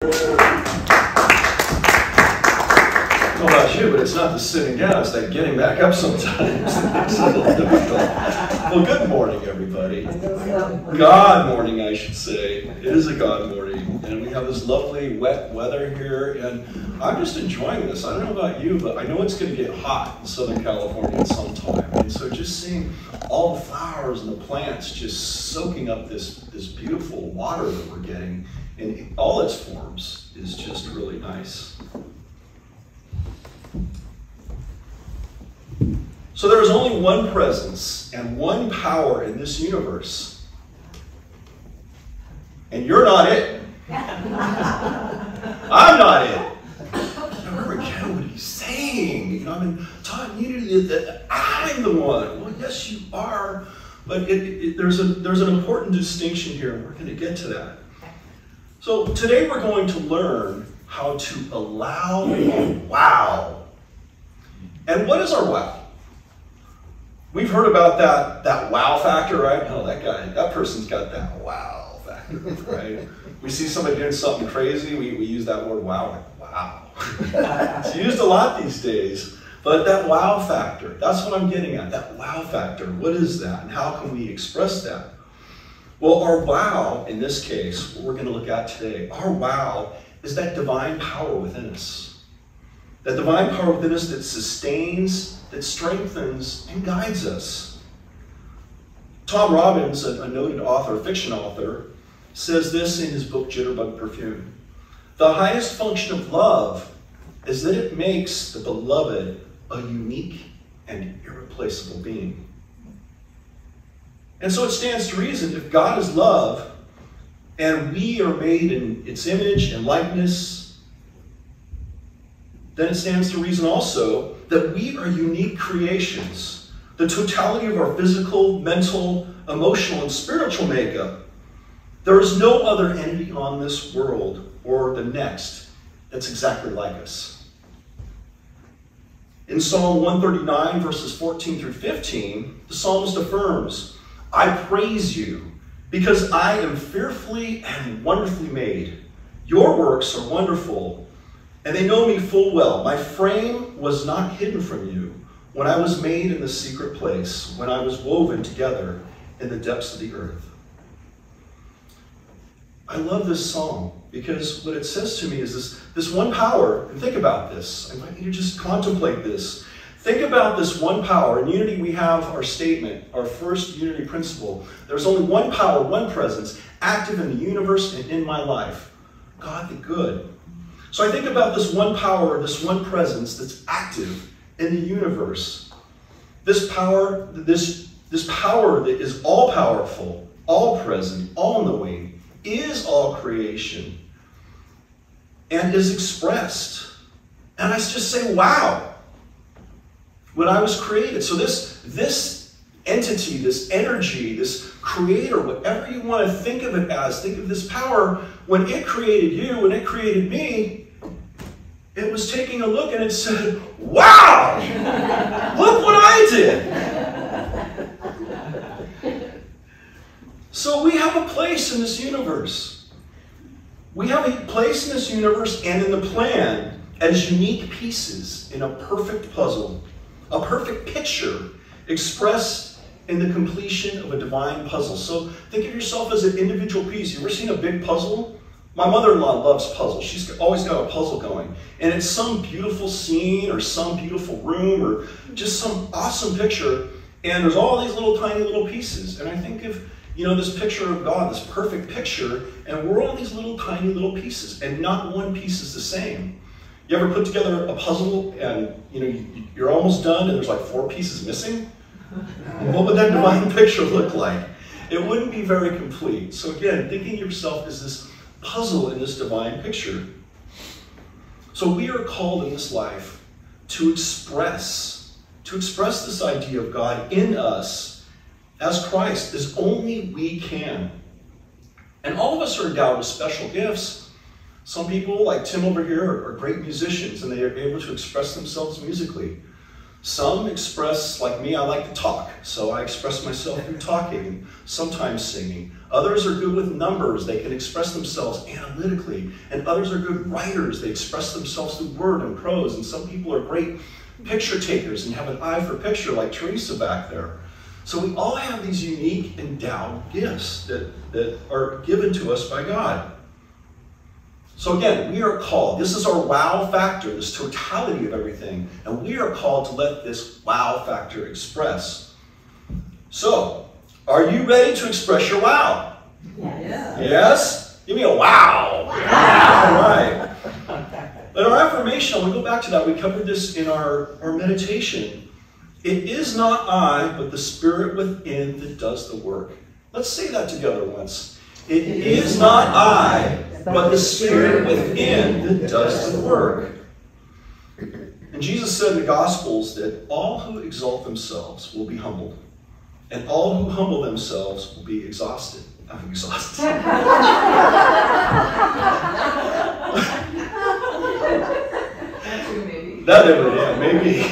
I don't know about you, but it's not the sitting down, it's that getting back up sometimes. It's a little difficult. Well, good morning, everybody. God morning, I should say. It is a God morning, and we have this lovely wet weather here, and I'm just enjoying this. I don't know about you, but I know it's going to get hot in Southern California at some time, and so just seeing all the flowers and the plants just soaking up this beautiful water that we're getting in all its forms is just really nice. So there is only one presence and one power in this universe. And you're not it. I'm not it. Never again, what he's saying. You know, I've been taught unity that I'm the one. Well, yes, you are. But there's an important distinction here, and we're going to get to that. So today we're going to learn how to allow wow. And what is our wow? We've heard about that wow factor, right? Oh, that person's got that wow factor, right? We see somebody doing something crazy, we use that word wow, like wow. It's used a lot these days, but that wow factor, that's what I'm getting at, that wow factor. What is that, and how can we express that? Well, our wow, in this case, what we're going to look at today, our wow is that divine power within us. That divine power within us that sustains, that strengthens, and guides us. Tom Robbins, a noted author, a fiction author, says this in his book, Jitterbug Perfume. The highest function of love is that it makes the beloved a unique and irreplaceable being. And so it stands to reason, if God is love, and we are made in its image and likeness, then it stands to reason also that we are unique creations. The totality of our physical, mental, emotional, and spiritual makeup. There is no other entity on this world or the next that's exactly like us. In Psalm 139, verses 14 through 15, the psalmist affirms, I praise you because I am fearfully and wonderfully made. Your works are wonderful, and they know me full well. My frame was not hidden from you when I was made in the secret place, when I was woven together in the depths of the earth. I love this song because what it says to me is this one power, and think about this. I invite you to just contemplate this. Think about this one power. In unity, we have our statement, our first unity principle. There's only one power, one presence, active in the universe and in my life. God the good. So I think about this one power, this one presence that's active in the universe. This power that is all powerful, all present, all knowing, is all creation, and is expressed. And I just say, wow, when I was created. So this entity, this energy, this creator, whatever you want to think of it as, think of this power, when it created you, when it created me, it was taking a look and it said, wow, look what I did. So we have a place in this universe. We have a place in this universe and in the plan as unique pieces in a perfect puzzle, a perfect picture expressed in the completion of a divine puzzle. So think of yourself as an individual piece. You ever seen a big puzzle? My mother-in-law loves puzzles. She's always got a puzzle going. And it's some beautiful scene or some beautiful room or just some awesome picture. And there's all these little tiny little pieces. And I think of, this picture of God, this perfect picture, and we're all these little tiny little pieces. And not one piece is the same. You ever put together a puzzle and you're almost done and there's like 4 pieces missing? What would that divine picture look like? It wouldn't be very complete. So again, thinking of yourself as this puzzle in this divine picture. So we are called in this life to express this idea of God in us as Christ as only we can. And all of us are endowed with special gifts. Some people, like Tim over here, are great musicians and they are able to express themselves musically. Some express, like me, I like to talk, so I express myself through talking, sometimes singing. Others are good with numbers. They can express themselves analytically. And others are good writers. They express themselves through word and prose. And some people are great picture takers and have an eye for picture, like Teresa back there. So we all have these unique endowed gifts that are given to us by God. So again, we are called. This is our wow factor, this totality of everything. And we are called to let this wow factor express. So, are you ready to express your wow? Yes. Yes? Give me a wow. Wow. All right. In our affirmation, I want to go back to that. We covered this in our meditation. It is not I, but the Spirit within that does the work. Let's say that together once. It is not I, but the Spirit within that does the work. And Jesus said in the Gospels that all who exalt themselves will be humbled, and all who humble themselves will be exhausted. I'm exhausted. Maybe.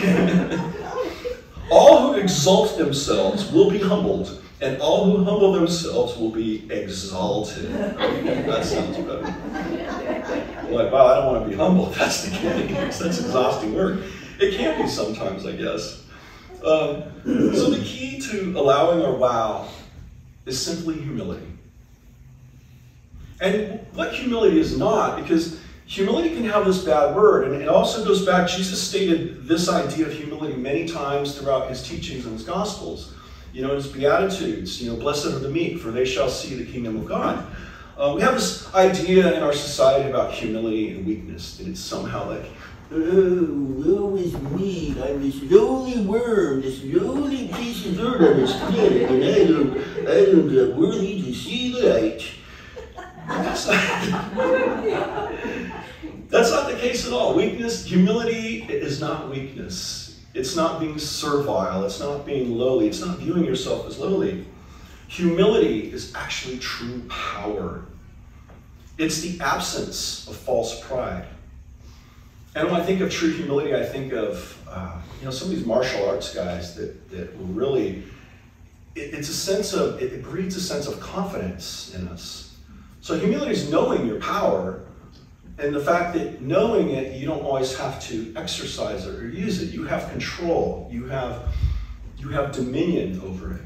All who exalt themselves will be humbled, and all who humble themselves will be exalted. That sounds better. I'm like, wow, I don't want to be humbled. That's the case. That's exhausting work. It can be sometimes, I guess. So the key to allowing our wow is simply humility. And what humility is not, because humility can have this bad word, and it also goes back, Jesus stated this idea of humility many times throughout his teachings and his Gospels. You know, his Beatitudes, blessed are the meek, for they shall see the kingdom of God. We have this idea in our society about humility and weakness, that it's somehow like, oh, woe is me, I'm this lowly worm, this lowly piece of dirt on this planet, and I am worthy to see the light. That's not the case at all. Humility is not weakness. It's not being servile. It's not being lowly. It's not viewing yourself as lowly. Humility is actually true power. It's the absence of false pride. And when I think of true humility, I think of some of these martial arts guys that really, it's a sense of, it breeds a sense of confidence in us. So humility is knowing your power, and the fact that knowing it, you don't always have to exercise it or use it. You have control. You have dominion over it.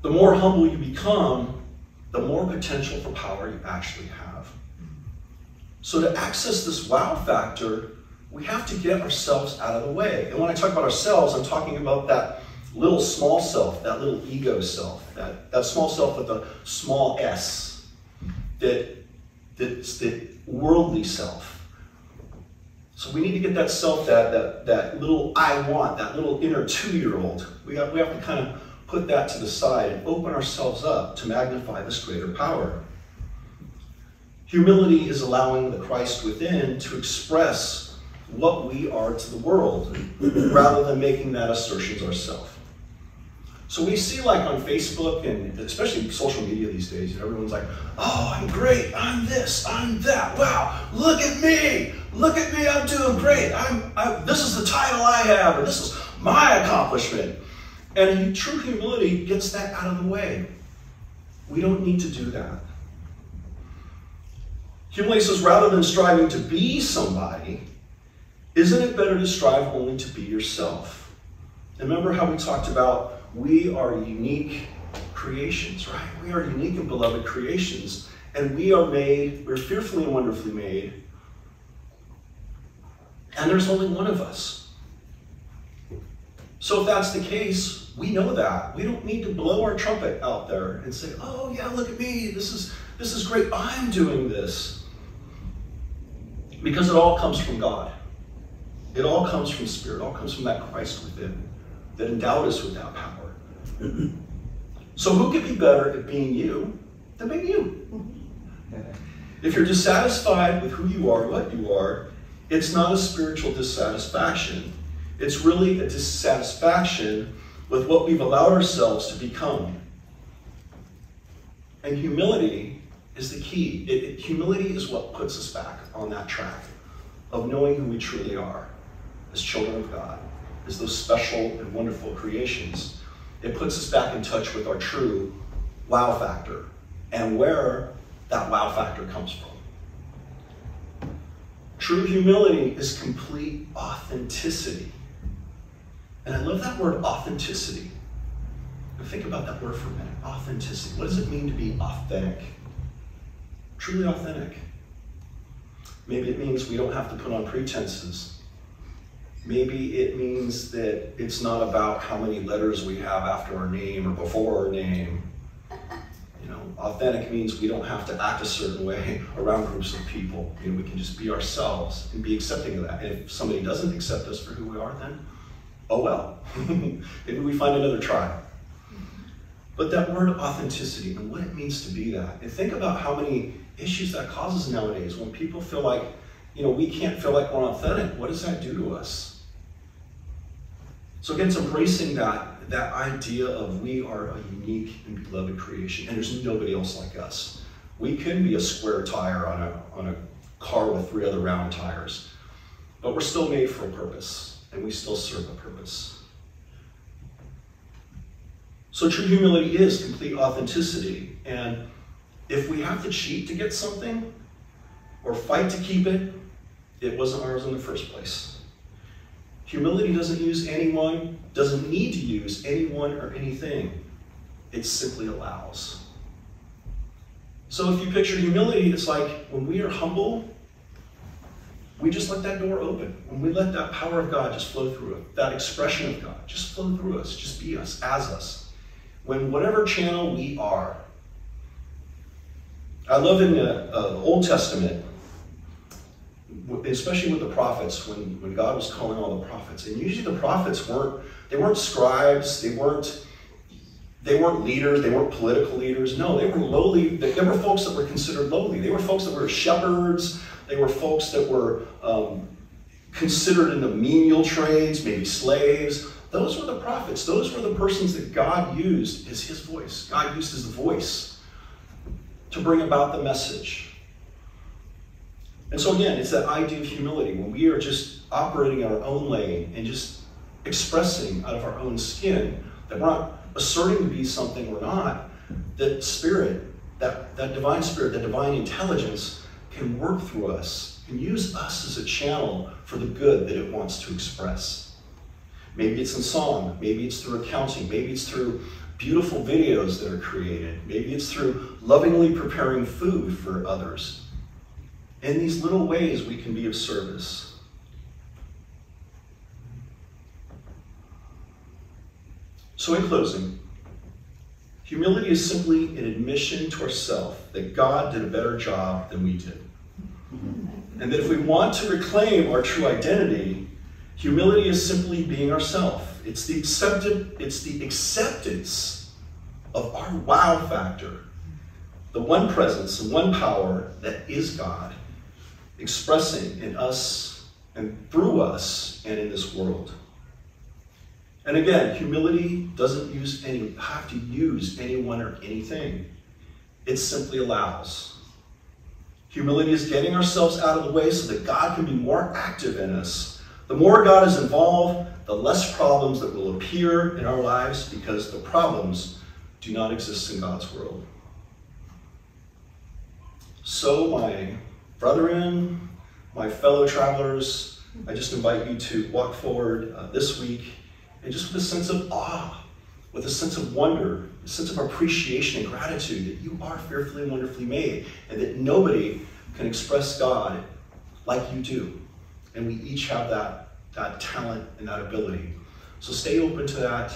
The more humble you become, the more potential for power you actually have. So to access this wow factor, we have to get ourselves out of the way. And when I talk about ourselves, I'm talking about that little small self, that little ego self, that small self with a small s, that's the worldly self. So we need to get that self, that little I want, that little inner 2-year-old. We have to kind of put that to the side and open ourselves up to magnify this greater power. Humility is allowing the Christ within to express what we are to the world, rather than making that assertions ourselves. So we see, like on Facebook and especially social media these days, everyone's like, oh, I'm great, I'm this, I'm that, wow, look at me, I'm doing great, this is the title I have, or this is my accomplishment. And true humility gets that out of the way. We don't need to do that. Humility says, rather than striving to be somebody, isn't it better to strive only to be yourself? And remember how we talked about we are unique creations, right? We are unique and beloved creations, and we're fearfully and wonderfully made, and there's only one of us. So if that's the case, we know that. We don't need to blow our trumpet out there and say, oh yeah, look at me, this is great, I'm doing this. Because it all comes from God. It all comes from Spirit, it all comes from that Christ within that endowed us with that power. So who could be better at being you than being you? If you're dissatisfied with who you are, what you are, it's not a spiritual dissatisfaction. It's really a dissatisfaction with what we've allowed ourselves to become. And humility is the key. Humility is what puts us back on that track of knowing who we truly are. as children of God, as those special and wonderful creations, it puts us back in touch with our true wow factor and where that wow factor comes from. True humility is complete authenticity. And I love that word, authenticity. Now think about that word for a minute, authenticity. What does it mean to be authentic? Truly authentic. Maybe it means we don't have to put on pretenses. Maybe it means that it's not about how many letters we have after our name or before our name. You know, authentic means we don't have to act a certain way around groups of people. You know, we can just be ourselves and be accepting of that. And if somebody doesn't accept us for who we are, then oh well. Maybe we find another tribe. But that word authenticity and what it means to be that, and think about how many issues that causes nowadays when people feel like, you know, we can't feel like we're authentic. What does that do to us? So again, it's embracing that idea of we are a unique and beloved creation, and there's nobody else like us. We can be a square tire on a car with 3 other round tires, but we're still made for a purpose, and we still serve a purpose. So true humility is complete authenticity, and if we have to cheat to get something, or fight to keep it, it wasn't ours in the first place. Humility doesn't use anyone, doesn't need to use anyone or anything. It simply allows. So if you picture humility, it's like when we are humble, we just let that door open. When we let that power of God just flow through it, that expression of God just flow through us, just be us, as us. When whatever channel we are. I love in the Old Testament, especially with the prophets, when God was calling all the prophets, and usually the prophets weren't scribes, they weren't leaders, they weren't political leaders. No, they were lowly. They were folks that were considered lowly. They were folks that were shepherds. They were folks that were considered in the menial trades, maybe slaves. Those were the prophets. Those were the persons that God used as his voice. God used as the voice to bring about the message. And so again, it's that idea of humility, when we are just operating in our own lane and just expressing out of our own skin, that we're not asserting to be something we're not, that spirit, that divine spirit, that divine intelligence can work through us, can use us as a channel for the good that it wants to express. Maybe it's in song, maybe it's through accounting, maybe it's through beautiful videos that are created, maybe it's through lovingly preparing food for others. In these little ways, we can be of service. So in closing, humility is simply an admission to ourselves that God did a better job than we did. And that if we want to reclaim our true identity, humility is simply being ourselves. It's the acceptance of our wow factor, the one presence and one power that is God, expressing in us and through us and in this world. And again, humility doesn't have to use anyone or anything. It simply allows. Humility is getting ourselves out of the way so that God can be more active in us. The more God is involved, the less problems that will appear in our lives, because the problems do not exist in God's world. So my brethren, my fellow travelers, I just invite you to walk forward this week and just with a sense of awe, with a sense of wonder, a sense of appreciation and gratitude that you are fearfully and wonderfully made, and that nobody can express God like you do. And we each have that talent and that ability. So stay open to that,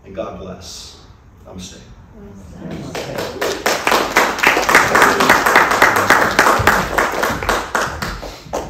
and God bless. Namaste.